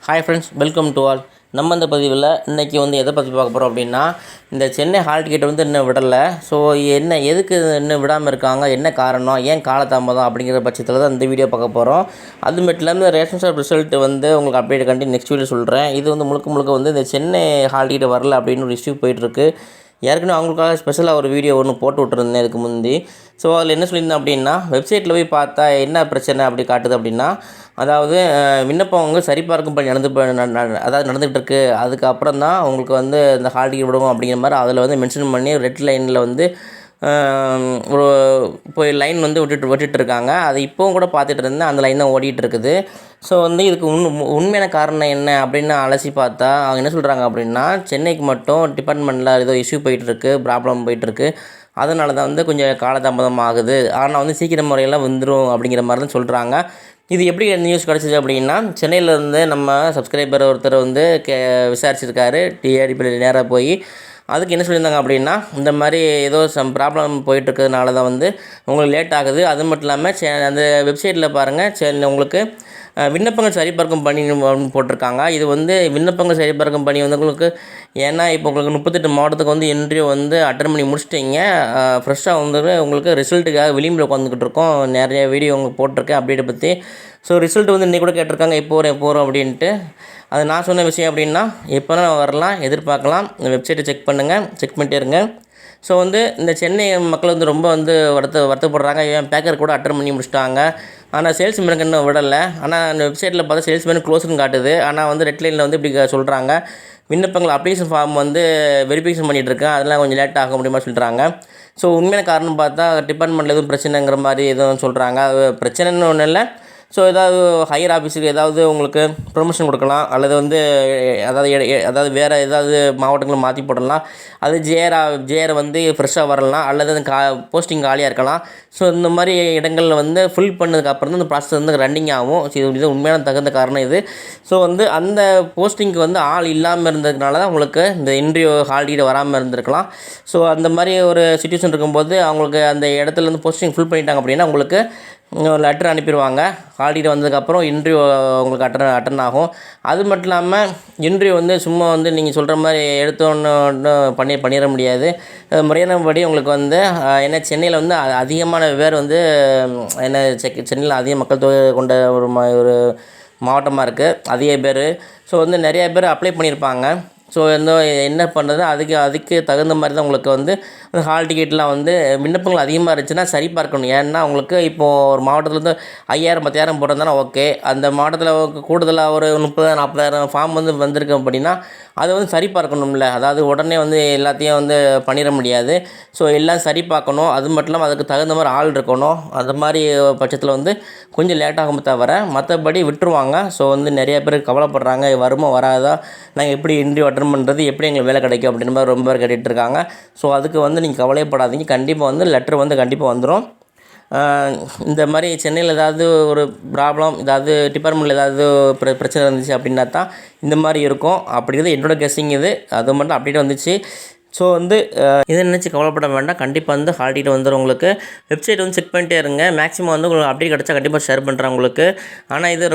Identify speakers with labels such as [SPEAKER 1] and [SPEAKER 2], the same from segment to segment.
[SPEAKER 1] Hi friends, welcome to all. நம்ம இந்த பதிவில் இன்றைக்கி எதை பற்றி பார்க்க போகிறோம் அப்படின்னா, இந்த சென்னை ஹால் டிக்கெட் இன்னும் விடலை. ஸோ எதுக்கு இன்னும் விடாமல் இருக்காங்க, என்ன காரணம், ஏன் காலதாமதம் அப்படிங்கிற பட்சத்தில் தான் இந்த வீடியோ பார்க்க போகிறோம். அது மட்டும் இல்லாமல் ரேஷன் ஷாப் ரிசல்ட் உங்களுக்கு அப்டேட் கண்டி நெக்ஸ்ட் வீடியோ சொல்கிறேன். இது முழுக்க இந்த சென்னை ஹால் டிக்கெட் வரல அப்படின்னு ஒரு இஷ்யூ போயிட்டுருக்கு. ஏற்கனவே அவங்களுக்காக ஸ்பெஷலாக ஒரு வீடியோ ஒன்று போட்டு விட்டுருந்தேன் இதுக்கு முந்தி. ஸோ அதில் என்ன சொல்லியிருந்தேன் அப்படின்னா, வெப்சைட்டில் போய் பார்த்தா என்ன பிரச்சனை அப்படி காட்டுது அப்படின்னா, அதாவது விண்ணப்பம் சரிபார்க்கும் பணி நடந்துகிட்டு இருக்குது. அதுக்கப்புறம் தான் உங்களுக்கு இந்த ஹால் டிக்கெட் விடுவோம் அப்படிங்கிற மாதிரி அதில் மென்ஷன் பண்ணி ரெட் லைனில் ஒரு போய் லைன் விட்டுட்டு இருக்காங்க. அது இப்போவும் கூட பார்த்துட்டு இருந்தேன், அந்த லைன் தான் ஓடிட்டு இருக்குது. ஸோ இதுக்கு உண்மையான காரணம் என்ன அப்படின்னு அலசி பார்த்தா அவங்க என்ன சொல்கிறாங்க அப்படின்னா, சென்னைக்கு மட்டும் டிபார்ட்மெண்ட்டில் ஏதோ இஷ்யூ போயிட்டுருக்கு, ப்ராப்ளம் போயிட்டுருக்கு. அதனால தான் கொஞ்சம் காலதாமதம் ஆகுது. ஆனால் சீக்கிரம் முறையெல்லாம் வந்துடும் அப்படிங்கிற மாதிரி தான் சொல்கிறாங்க. இது எப்படி நியூஸ் கிடச்சிது அப்படின்னா, சென்னையிலேருந்து நம்ம சப்ஸ்கிரைபர் ஒருத்தர் விசாரிச்சிருக்காரு. டிஆர்டிபியில் நேராக போய் அதுக்கு என்ன சொல்லியிருந்தாங்க அப்படின்னா, இந்த மாதிரி ஏதோ ப்ராப்ளம் போயிட்டுருக்கிறதுனால தான் உங்களுக்கு லேட் ஆகுது. அது மட்டும் இல்லாமல் அந்த வெப்சைட்டில் பாருங்கள், உங்களுக்கு விண்ணப்பங்கள் சரிபார்க்கும் பணி போட்டிருக்காங்க. இது விண்ணப்பங்கள் சரிபார்க்கும் பணி உங்களுக்கு ஏன்னா இப்போ உங்களுக்கு 38 மாவட்டத்துக்கு இன்டர்வியூ அட்டன் பண்ணி முடிச்சிட்டிங்க. ஃப்ரெஷ்ஷாக உங்களுக்கு ரிசல்ட்டுக்காக விளிம்பில் உட்காந்துக்கிட்டு இருக்கோம். நிறைய வீடியோ உங்களுக்கு போட்டிருக்கேன் அப்டேட்டை பற்றி. ஸோ ரிசல்ட் இன்றைக்கி கூட கேட்டிருக்காங்க, எப்போ வரும் அப்படின்ட்டு. அது நான் சொன்ன விஷயம் அப்படின்னா, எப்போனா வரலாம், எதிர்பார்க்கலாம். இந்த வெப்சைட்டை செக் பண்ணுங்கள், செக் பண்ணிட்டே இருங்க. ஸோ இந்த சென்னை மக்கள் ரொம்ப வருத்தப்படுறாங்க. ஏன் பேக்கர் கூட அட்டன் பண்ணி முடிச்சிட்டாங்க, ஆனால் சேல்ஸ்மேனுக்கு இன்னும் விடலை. ஆனால் அந்த வெப்சைட்டில் பார்த்தா சேல்ஸ்மேன் க்ளோஸ்னு காட்டுது. ஆனால் ரெட் லைனில் இப்படி சொல்கிறாங்க, விண்ணப்பங்கள் அப்ளிகேஷன் ஃபார்ம் வெரிஃபிகேஷன் பண்ணிகிட்ருக்கேன், அதெல்லாம் கொஞ்சம் லேட் ஆக முடியுமா சொல்கிறாங்க. ஸோ உண்மையான காரணம் பார்த்தா டிபார்ட்மெண்ட்டில் எதுவும் பிரச்சனைங்கிற மாதிரி எதுவும் சொல்கிறாங்க. அது பிரச்சனைன்னு ஒன்றும் இல்லை. ஸோ ஏதாவது ஹையர் ஆஃபீஸுக்கு ஏதாவது உங்களுக்கு ப்ரொமோஷன் கொடுக்கலாம், அல்லது அதாவது வேறு ஏதாவது மாவட்டங்களும் மாற்றி போடலாம். அது ஜேஆர் ஃப்ரெஷ்ஷாக வரலாம், அல்லது அந்த போஸ்டிங் காலியாக இருக்கலாம். ஸோ இந்த மாதிரி இடங்களில் ஃபில் பண்ணதுக்கப்புறம் தான் இந்த ப்ராசஸ் ரன்னிங் ஆகும். ஸோ இது உண்மையான தகுந்த காரணம் இது. ஸோ அந்த போஸ்டிங்க்கு ஆள் இல்லாமல் இருந்ததுனால தான் உங்களுக்கு இந்த இன்டர்வியூ ஹால் டிக்கெட் வராமல் இருந்திருக்கலாம். ஸோ அந்த மாதிரி ஒரு சிச்சுவேஷன் இருக்கும்போது அவங்களுக்கு அந்த இடத்துல போஸ்டிங் ஃபில் பண்ணிட்டாங்க அப்படின்னா உங்களுக்கு லெட்டர் அனுப்பிடுவாங்க. ஹால் டிக்கெட் வந்ததுக்கப்புறம் இன்டர்வியூ உங்களுக்கு அட்டன் ஆகும். அது மட்டும் இல்லாமல் இன்டர்வியூ சும்மா நீங்கள் சொல்கிற மாதிரி எடுத்தோன்னு பண்ணிட முடியாது. முறையானபடி உங்களுக்கு ஏன்னா சென்னையில் அதிகமான பேர் என்ன சென்னையில் அதிக மக்கள் தொகை கொண்ட ஒரு மாவட்டமாக இருக்குது, அதிக பேர். ஸோ நிறைய பேர் அப்ளை பண்ணியிருப்பாங்க. ஸோ என்ன பண்ணுறது, அதுக்கு தகுந்த மாதிரி தான் உங்களுக்கு அந்த ஹால் டிக்கெட்லாம் விண்ணப்பங்கள் அதிகமாக இருந்துச்சுன்னா சரி பார்க்கணும். ஏன்னா உங்களுக்கு இப்போது ஒரு மாவட்டத்தில் 5000 10,000 போட்டிருந்தாலும் ஓகே, அந்த மாவட்டத்தில் கூடுதலாக ஒரு 30,000 40,000 ஃபார்ம் வந்திருக்கு அப்படின்னா அதை சரி பார்க்கணும்ல. அதாவது உடனே எல்லாத்தையும் பண்ணிட முடியாது. ஸோ எல்லாம் சரி பார்க்கணும். அது மட்டும் இல்லாமல் அதுக்கு தகுந்த மாதிரி ஆள் இருக்கணும். அது மாதிரி பட்சத்தில் கொஞ்சம் லேட் ஆகும் தவிர மற்றபடி விட்டுருவாங்க. ஸோ நிறைய பேர் கவலைப்படுறாங்க, வருமா வராதா, நாங்கள் எப்படி இன்டர்வியூ அட்டன் பண்ணுறது, எப்படி எங்களுக்கு வேலை கிடைக்கும் அப்படின்ற மாதிரி ரொம்ப பேர் கேட்டுட்டு இருக்காங்க. ஸோ அதுக்கு நீங்கள் கவலைப்படாதீங்க, கண்டிப்பாக லெட்டர் கண்டிப்பாக வந்துடும். இந்த மாதிரி சென்னையில் ஏதாவது ஒரு ப்ராப்ளம், ஏதாவது டிபார்ட்மெண்ட்டில் ஏதாவது பிரச்சனை இருந்துச்சு அப்படின்னா தான் இந்த மாதிரி இருக்கும் அப்படிங்கிறது என்னோடய கெஸ்ஸிங். இது அது மட்டும் அப்டேட் வந்துச்சு. ஸோ இதை நினச்சி கவலைப்பட வேண்டாம், கண்டிப்பாக ஹால் டிக்கெட் வந்துடும். உங்களுக்கு வெப்சைட் செக் பண்ணிட்டே இருங்க. மேக்ஸிமம் உங்களுக்கு அப்டேட் கிடச்சா கண்டிப்பாக ஷேர் பண்ணுறேன் உங்களுக்கு. ஆனால் இது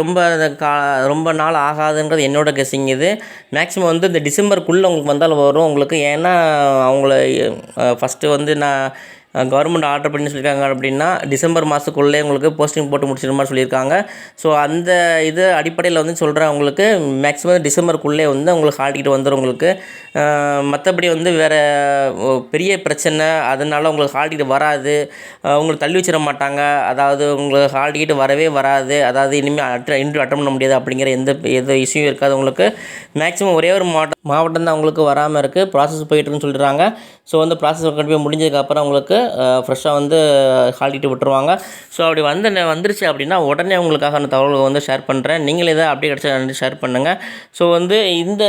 [SPEAKER 1] ரொம்ப நாள் ஆகாதுன்றது என்னோடய கெஸ்ஸிங். இது மேக்ஸிமம் இந்த டிசம்பருக்குள்ளே உங்களுக்கு வந்தாலும் வரும் உங்களுக்கு. ஏன்னா அவங்கள ஃபஸ்ட்டு நான் கவர்மெண்ட் ஆர்டர் பண்ணி சொல்லியிருக்காங்க அப்படின்னா டிசம்பர் மாதத்துக்குள்ளே உங்களுக்கு போஸ்டிங் போட்டு முடிச்சிட மாதிரி சொல்லியிருக்காங்க. ஸோ அந்த இது அடிப்படையில் சொல்கிறேன், உங்களுக்கு மேக்ஸிமம் டிசம்பருக்குள்ளே உங்களுக்கு ஹால் டிக்கெட் வந்துடும் உங்களுக்கு. மற்றபடி வேறு பெரிய பிரச்சனை அதனால் உங்களுக்கு ஹால் டிக்கெட் வராது, உங்களுக்கு தள்ளி வச்சிட மாட்டாங்க. அதாவது உங்களுக்கு ஹால் டிக்கெட் வரவே வராது, அதாவது இனிமேல் இன்டர்வியூ அட்டன் பண்ண முடியாது அப்படிங்கிற எந்த இஷ்யூ இருக்காது உங்களுக்கு. மேக்ஸிமம் ஒரே ஒரு மாவட்டம் தான் உங்களுக்கு வராமல் இருக்குது, ப்ராசஸ் போயிட்டுருக்குன்னு சொல்லிடுறாங்க. ஸோ ப்ராசஸ் கண்டிப்பாக முடிஞ்சதுக்கப்புறம் உங்களுக்கு ஃப்ரெஷ்ஷாக ஹால் டிக்கெட் விட்டுருவாங்க. ஸோ அப்படி வந்துருச்சு அப்படின்னா உடனே உங்களுக்காக அந்த தகவல்களை ஷேர் பண்ணுறேன். நீங்களே இதை அப்படியே கிடச்சா ஷேர் பண்ணுங்கள். ஸோ இந்த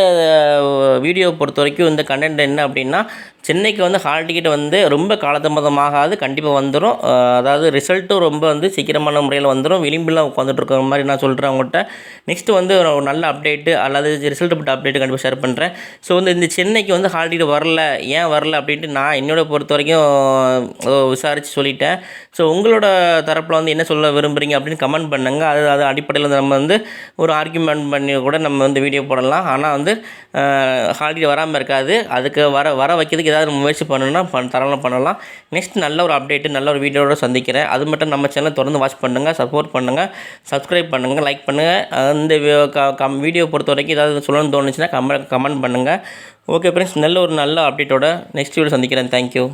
[SPEAKER 1] வீடியோ பொறுத்த வரைக்கும் இந்த கண்டென்ட் என்ன அப்படின்னா, சென்னைக்கு வந்து ஹால் டிக்கெட் வந்து ரொம்ப காலதாமதமாகாது, கண்டிப்பாக வந்துடும். அதாவது ரிசல்ட்டும் ரொம்ப வந்து சீக்கிரமான முறையில் வந்துடும். விளிம்பில் உட்காந்துட்டு இருக்கிற மாதிரி நான் சொல்கிறேன் அவங்கள்ட்ட. நெக்ஸ்ட்டு வந்து ஒரு நல்ல அப்டேட்டு அல்லது ரிசல்ட் பட்ட அப்டேட்டு கண்டிப்பாக ஷேர் பண்ணுறேன். ஸோ வந்து இந்த சென்னைக்கு வந்து ஹால் டிக்கெட் வரல, ஏன் வரல அப்படின்ட்டு நான் என்னோட பொறுத்த வரைக்கும் விசாரித்து சொல்லிட்டேன். ஸோ உங்களோட தரப்பில் வந்து என்ன சொல்ல விரும்புகிறீங்க அப்படின்னு கமெண்ட் பண்ணுங்கள். அது அடிப்படையில் வந்து நம்ம வந்து ஒரு ஆர்கியூமெண்ட் பண்ணி கூட நம்ம வந்து வீடியோ போடலாம். ஆனால் வந்து ஹால் டிக்கெட் வராமல் இருக்காது. அதுக்கு வர வைக்கிறதுக்கு ஏதாவது முயற்சி பண்ணணும்னா தாராளமாக பண்ணலாம். நெக்ஸ்ட் நல்ல ஒரு அப்டேட்டு நல்ல ஒரு வீடியோவோட சந்திக்கிறேன். அது மட்டும் நம்ம சேனலை தொடர்ந்து வாட்ச் பண்ணுங்கள், சப்போர்ட் பண்ணுங்கள், சப்ஸ்கிரைப் பண்ணுங்கள், லைக் பண்ணுங்கள். இந்த வீடியோ பொறுத்த வரைக்கும் ஏதாவது சொல்லணும்னு தோணுச்சுன்னா கமெண்ட் பண்ணுங்கள். ஓகே ஃப்ரெண்ட்ஸ், நல்ல அப்டேட்டோட நெக்ஸ்ட் வீடியோ சந்திக்கிறேன். தேங்க்யூ.